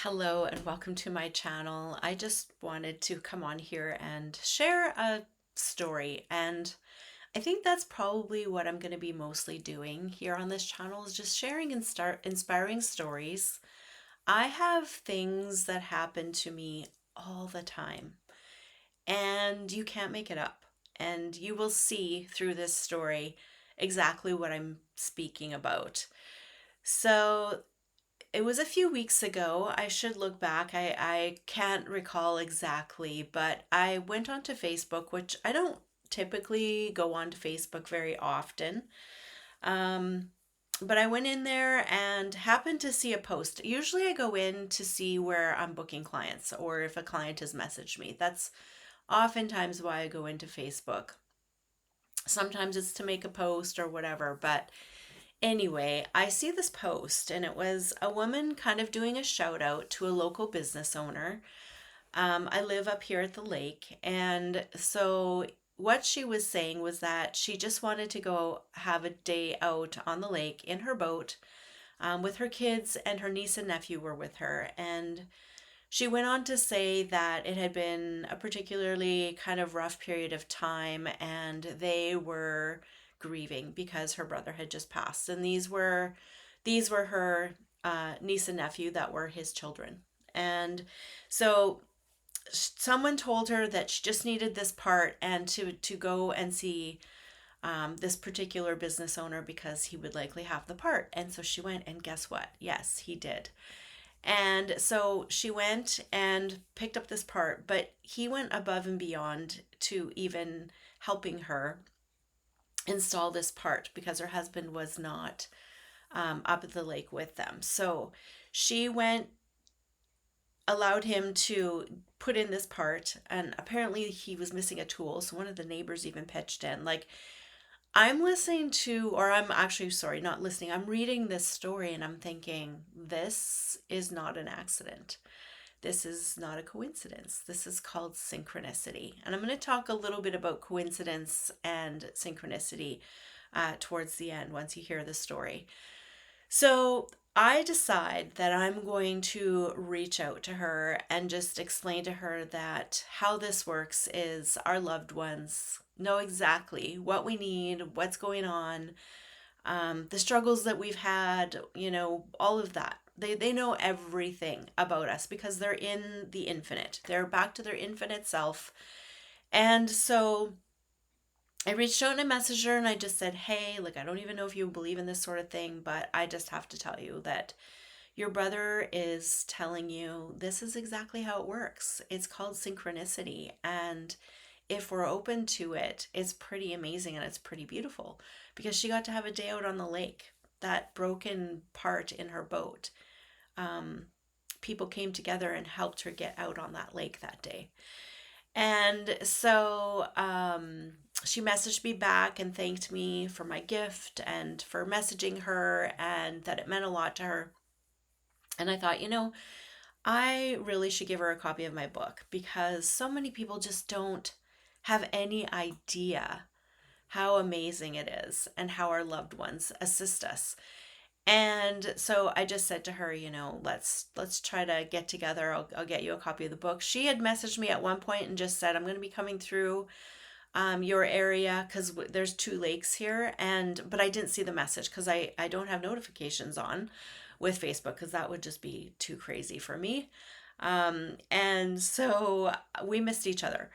Hello and welcome to my channel. I just wanted to come on here and share a story, and I think that's probably what I'm going to be mostly doing here on this channel is just sharing and start inspiring stories. I have things that happen to me all the time, and you can't make it up. And you will see through this story exactly what I'm speaking about. So it was a few weeks ago. I should look back. I can't recall exactly, but I went onto Facebook, which I don't typically go onto Facebook very often. Um, but I went in there and happened to see a post. Usually I go in to see where I'm booking clients or if a client has messaged me. That's oftentimes why I go into Facebook. Sometimes it's to make a post or whatever, but anyway, I see this post and it was a woman kind of doing a shout out to a local business owner. I live up here at the lake, and so what she was saying was that she just wanted to go have a day out on the lake in her boat with her kids, and her niece and nephew were with her. And she went on to say that it had been a particularly kind of rough period of time and they were grieving because her brother had just passed. And these were her niece and nephew that were his children. And so someone told her that she just needed this part and to go and see this particular business owner because he would likely have the part. And so she went, and guess what? Yes, he did. And so she went and picked up this part, but he went above and beyond to even helping her install this part because her husband was not up at the lake with them. So she went, allowed him to put in this part, and apparently he was missing a tool. So one of the neighbors even pitched in. Like, I'm listening to, or I'm actually, sorry, not listening, I'm reading this story and I'm thinking, this is not an accident. This is not a coincidence. This is called synchronicity. And I'm going to talk a little bit about coincidence and synchronicity towards the end once you hear the story. So I decide that I'm going to reach out to her and just explain to her that how this works is our loved ones know exactly what we need, what's going on, the struggles that we've had, all of that. They know everything about us because they're in the infinite. They're back to their infinite self. And so I reached out and I messaged her and I just said, hey, like, I don't even know if you believe in this sort of thing, but I just have to tell you that your brother is telling you this is exactly how it works. It's called synchronicity. And if we're open to it, it's pretty amazing and it's pretty beautiful because she got to have a day out on the lake. That broken part in her boat, people came together and helped her get out on that lake that day. And so she messaged me back and thanked me for my gift and for messaging her and that it meant a lot to her. And I thought, I really should give her a copy of my book because so many people just don't have any idea how amazing it is and how our loved ones assist us. And so I just said to her, let's try to get together. I'll get you a copy of the book. She had messaged me at one point and just said, I'm going to be coming through your area because there's two lakes here. But I didn't see the message because I don't have notifications on with Facebook because that would just be too crazy for me. And so we missed each other.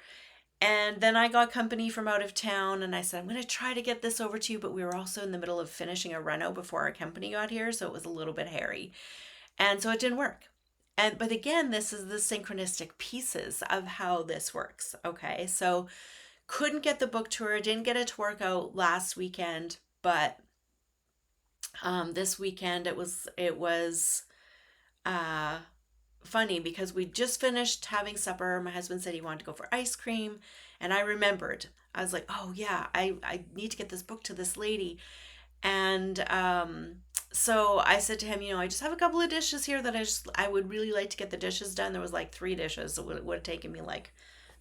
And then I got company from out of town and I said, I'm going to try to get this over to you. But we were also in the middle of finishing a reno before our company got here. So it was a little bit hairy. And so it didn't work. But again, this is the synchronistic pieces of how this works. Okay. So couldn't get the book to her, didn't get it to work out last weekend, but this weekend it was uh funny because we just finished having supper. My husband said he wanted to go for ice cream, and I remembered. I was like, oh yeah, I need to get this book to this lady. And so I said to him, I just have a couple of dishes here that I would really like to get the dishes done. There was like three dishes. It would have taken me like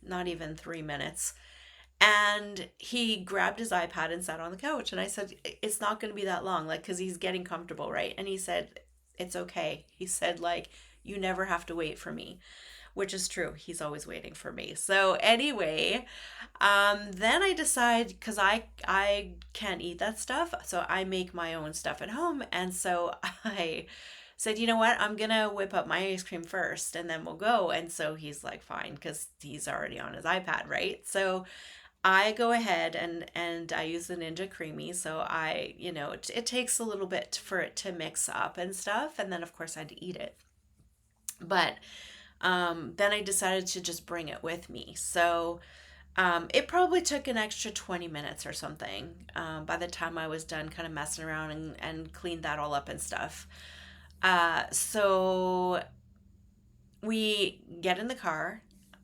not even 3 minutes. And he grabbed his iPad and sat on the couch. And I said, it's not going to be that long, like, because he's getting comfortable, right? And he said, It's okay. He said, like, you never have to wait for me, which is true. He's always waiting for me. So anyway, then I decide, because I can't eat that stuff, so I make my own stuff at home. And so I said, you know what, I'm gonna whip up my ice cream first and then we'll go. And so he's like, fine, because he's already on his iPad, right? So I go ahead and I use the Ninja Creamy. So it takes a little bit for it to mix up and stuff, and then of course I'd eat it. But then I decided to just bring it with me. So it probably took an extra 20 minutes or something by the time I was done kind of messing around and cleaned that all up and stuff. So we get in the car.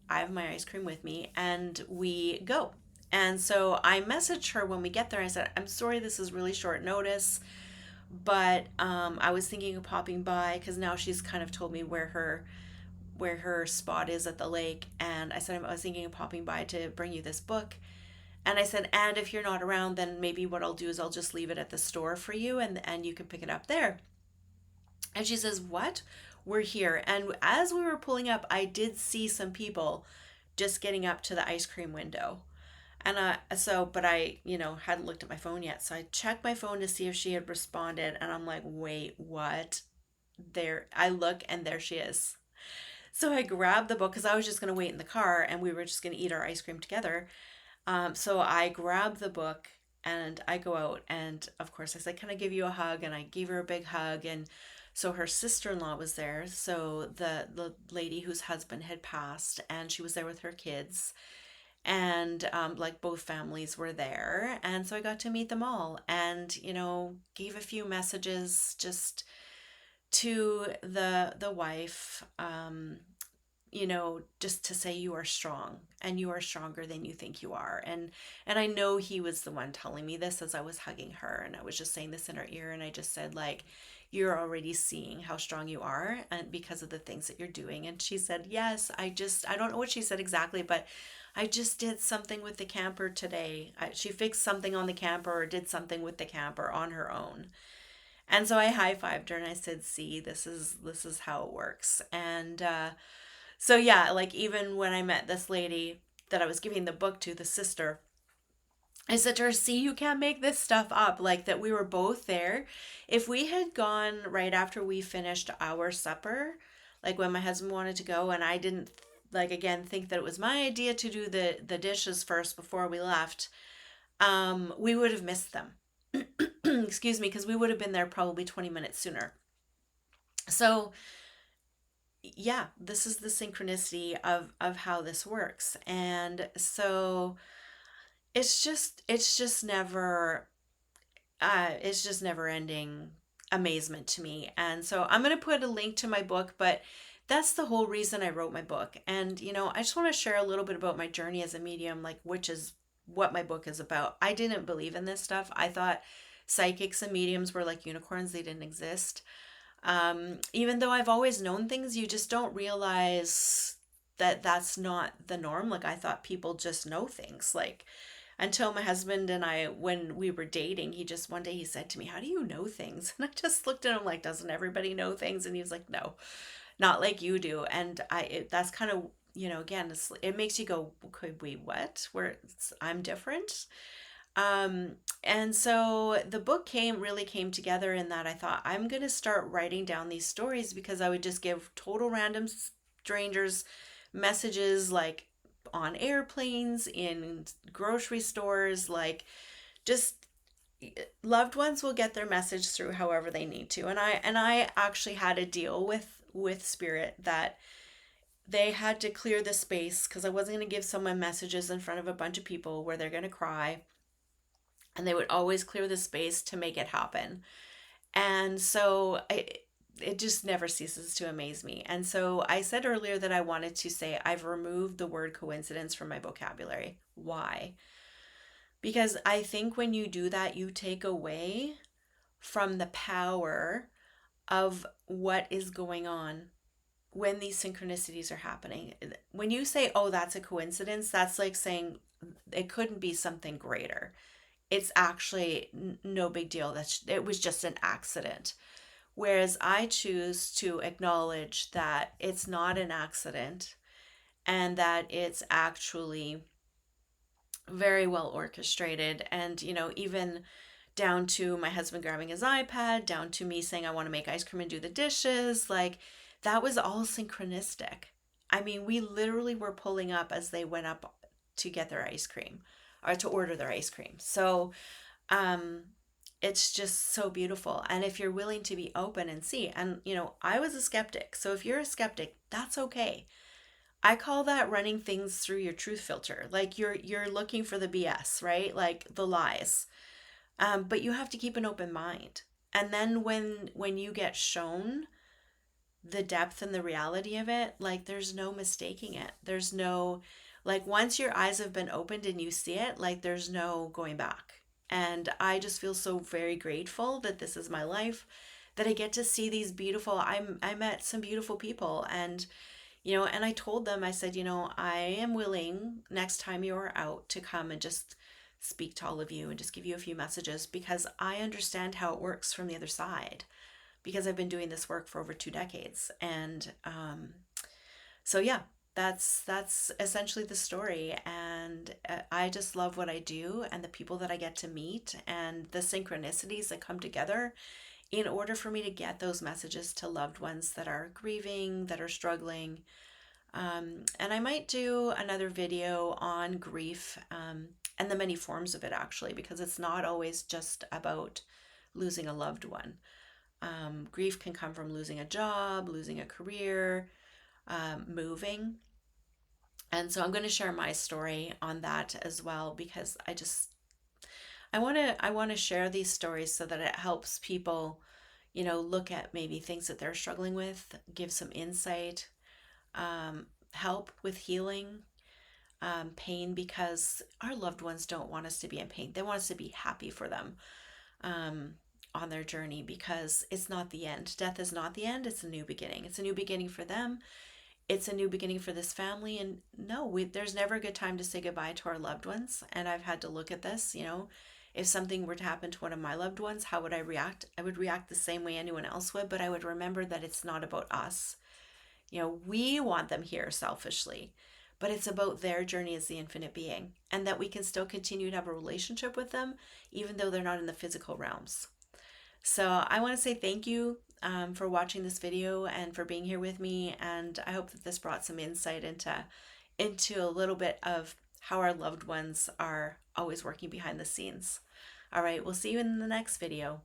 I have my ice cream with me and we go. And so I messaged her when we get there. I said, I'm sorry, this is really short notice, but I was thinking of popping by because now she's kind of told me where her spot is at the lake. And I said, I was thinking of popping by to bring you this book. And I said, and if you're not around, then maybe what I'll do is I'll just leave it at the store for you and you can pick it up there. And she says, what? We're here. And as we were pulling up, I did see some people just getting up to the ice cream window. And but I, hadn't looked at my phone yet. So I checked my phone to see if she had responded. And I'm like, wait, what? There, I look and there she is. So I grabbed the book because I was just going to wait in the car and we were just going to eat our ice cream together. So I grab the book and I go out, and of course I said, "Can I give you a hug?" And I gave her a big hug. And so her sister-in-law was there. So the lady whose husband had passed, and she was there with her kids, and like both families were there. And so I got to meet them all, and gave a few messages just to the wife, just to say you are strong and you are stronger than you think you are. And I know he was the one telling me this as I was hugging her, and I was just saying this in her ear, and I just said, like, you're already seeing how strong you are and because of the things that you're doing. And she said, yes, I don't know what she said exactly, but I just did something with the camper today. She fixed something on the camper or did something with the camper on her own. And so I high-fived her and I said, see, this is how it works. And so yeah, like even when I met this lady that I was giving the book to, the sister, I said to her, see, you can't make this stuff up. Like that we were both there. If we had gone right after we finished our supper, like when my husband wanted to go and I didn't, like, again, think that it was my idea to do the dishes first before we left, we would have missed them. Excuse me, because we would have been there probably 20 minutes sooner. So yeah, this is the synchronicity of how this works. And so it's just never ending amazement to me. And so I'm going to put a link to my book, but that's the whole reason I wrote my book. And I just want to share a little bit about my journey as a medium, like, which is what my book is about. I didn't believe in this stuff. I thought psychics and mediums were like unicorns, they didn't exist. Even though I've always known things, you just don't realize that that's not the norm. Like, I thought people just know things. Like, until my husband and I, when we were dating, he just one day he said to me, how do you know things? And I just looked at him like, doesn't everybody know things? And he was like, no, not like you do. And that's kind of, again, it makes you go, okay, wait, what? I'm different. And so the book really came together in that I thought, I'm going to start writing down these stories because I would just give total random strangers messages, like on airplanes, in grocery stores, like, just loved ones will get their message through however they need to. And I actually had a deal with spirit that they had to clear the space because I wasn't going to give someone messages in front of a bunch of people where they're going to cry, and they would always clear the space to make it happen. And so it just never ceases to amaze me. And so I said earlier that I wanted to say I've removed the word coincidence from my vocabulary. Why? Because I think when you do that, you take away from the power of what is going on when these synchronicities are happening. When you say, oh, that's a coincidence, that's like saying it couldn't be something greater. It's actually no big deal. It was just an accident. Whereas I choose to acknowledge that it's not an accident and that it's actually very well orchestrated. And, even down to my husband grabbing his iPad, down to me saying I want to make ice cream and do the dishes, like that was all synchronistic. I mean, we literally were pulling up as they went up to get their ice cream or to order their ice cream. So, um, it's just so beautiful. And if you're willing to be open and see, and I was a skeptic. So if you're a skeptic, that's okay. I call that running things through your truth filter. Like you're looking for the BS, right? Like the lies. But you have to keep an open mind. And then when you get shown the depth and the reality of it, like there's no mistaking it. There's no, like, once your eyes have been opened and you see it, like there's no going back. And I just feel so very grateful that this is my life, that I get to see these beautiful, I met some beautiful people. And and I told them, I said, I am willing next time you're out to come and just speak to all of you and just give you a few messages, because I understand how it works from the other side, because I've been doing this work for over 2 decades. And so yeah, that's essentially the story. And I just love what I do and the people that I get to meet and the synchronicities that come together in order for me to get those messages to loved ones that are grieving, that are struggling. And I might do another video on grief, and the many forms of it, actually, because it's not always just about losing a loved one. Grief can come from losing a job, losing a career, moving. And so I'm going to share my story on that as well, because I want to share these stories so that it helps people, look at maybe things that they're struggling with, give some insight, help with healing, pain, because our loved ones don't want us to be in pain. They want us to be happy for them, um, on their journey, because it's not the end. Death is not the end. It's a new beginning. It's a new beginning for them. It's a new beginning for this family. And no, there's never a good time to say goodbye to our loved ones. And I've had to look at this, if something were to happen to one of my loved ones, how would I react? I would react the same way anyone else would, but I would remember that it's not about us. We want them here selfishly, but it's about their journey as the infinite being, and that we can still continue to have a relationship with them, even though they're not in the physical realms. So I want to say thank you, for watching this video and for being here with me. And I hope that this brought some insight into a little bit of how our loved ones are always working behind the scenes. All right, we'll see you in the next video.